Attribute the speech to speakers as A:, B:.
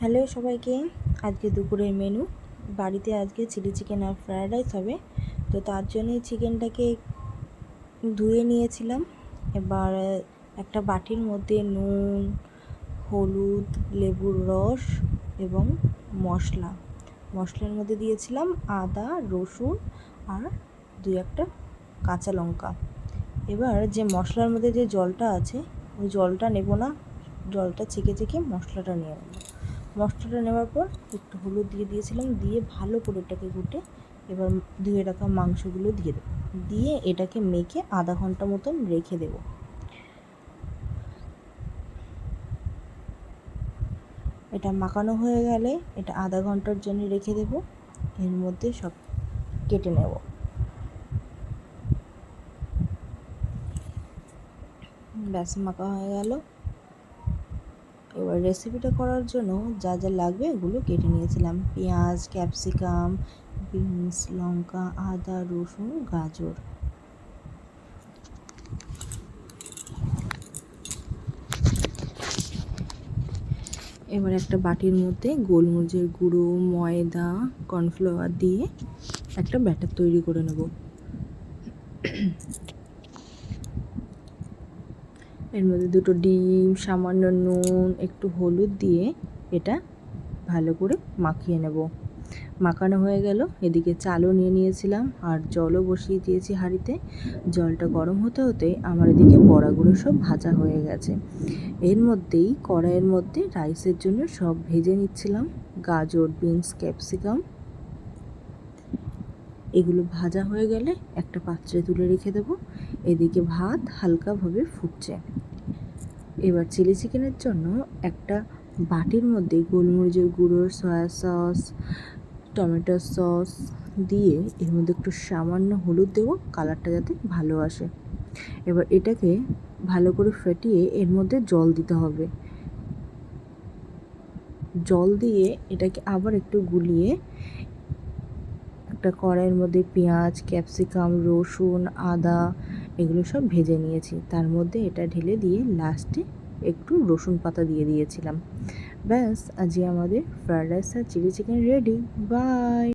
A: Hello সবাইকে, আজকে দুপুরের মেনু বাড়িতে আজকে চিলি চিকেন আর ফ্রায়েড রাইস হবে। তো তার জন্যই চিকেনটাকে ধুয়ে নিয়েছিলাম। এবার একটা বাটির মধ্যে নুন, হলুদ, লেবুর রস এবং মশলার মধ্যে দিয়েছিলাম আদা, রসুন আর একটা কাঁচা লঙ্কা। এবার যে মশলার মধ্যে যে জলটা আছে ওই জলটা নেব না, জলটা ছেঁকে মশলাটা নিয়ে নেব। মশলাটা নেওয়ার পর একটু হলুদ দিয়ে দিয়েছিলাম, দিয়ে ভালো করে এটাকে ঘুটে এবার ধুয়ে রাখা মাংসগুলো দিয়ে দেবো, দিয়ে এটাকে মেখে আধা ঘন্টা মতন রেখে দেব। এটা মাখানো হয়ে গেলে এটা আধা ঘন্টার জন্য রেখে দেব। এর মধ্যে সব কেটে নেব। ব্যাস, মাখা হয়ে গেল। এবার রেসিপিটা করার জন্য যা যা লাগবে এগুলো কেটে নিয়েছিলাম: পেঁয়াজ, ক্যাপসিকাম, বিনস, লঙ্কা, আদা, রসুন, গাজর। এবার একটা বাটির মধ্যে গোলমরিচের গুঁড়ো, ময়দা, কর্নফ্লাওয়ার দিয়ে একটা ব্যাটার তৈরি করে নেব। এর মধ্যে 2টো ডিম, সামান্য নুন, একটু হলুদ দিয়ে এটা ভালো করে মাখিয়ে নেব। মাখানো হয়ে গেল। এদিকে চালও নিয়ে নিয়েছিলাম আর জলও বসিয়ে দিয়েছি হাঁড়িতে। জলটা গরম হতে হতে আমার এদিকে বড়াগুলো সব ভাজা হয়ে গেছে। এর মধ্যেই কড়াইয়ের মধ্যে রাইসের জন্য সব ভেজে নিচ্ছিলাম। গাজর, বিনস, ক্যাপসিকাম এগুলো ভাজা হয়ে গেলে একটা পাত্রে তুলে রেখে দেবো। এদিকে ভাত হালকাভাবে ফুটছে। এবার চিলি চিকেনের জন্য একটা বাটির মধ্যে গোলমরিচের গুঁড়ো, সয়া সস, টমেটো সস দিয়ে এর মধ্যে একটু সামান্য হলুদ দেবো, কালারটা যাতে ভালো আসে। এবার এটাকে ভালো করে ফেটিয়ে এর মধ্যে জল দিতে হবে। জল দিয়ে এটাকে আবার একটু গুলিয়ে একটা কড়াইয়ের মধ্যে পেঁয়াজ, ক্যাপসিকাম, রসুন, আদা এগুলো সব ভেজে নিয়েছি। তার মধ্যে এটা ঢেলে দিয়ে লাস্টে একটু রসুন পাতা দিয়ে দিয়েছিলাম। ব্যাস, আজকে আমাদের ফ্রায়েড রাইস আর চিলি চিকেন রেডি। বাই।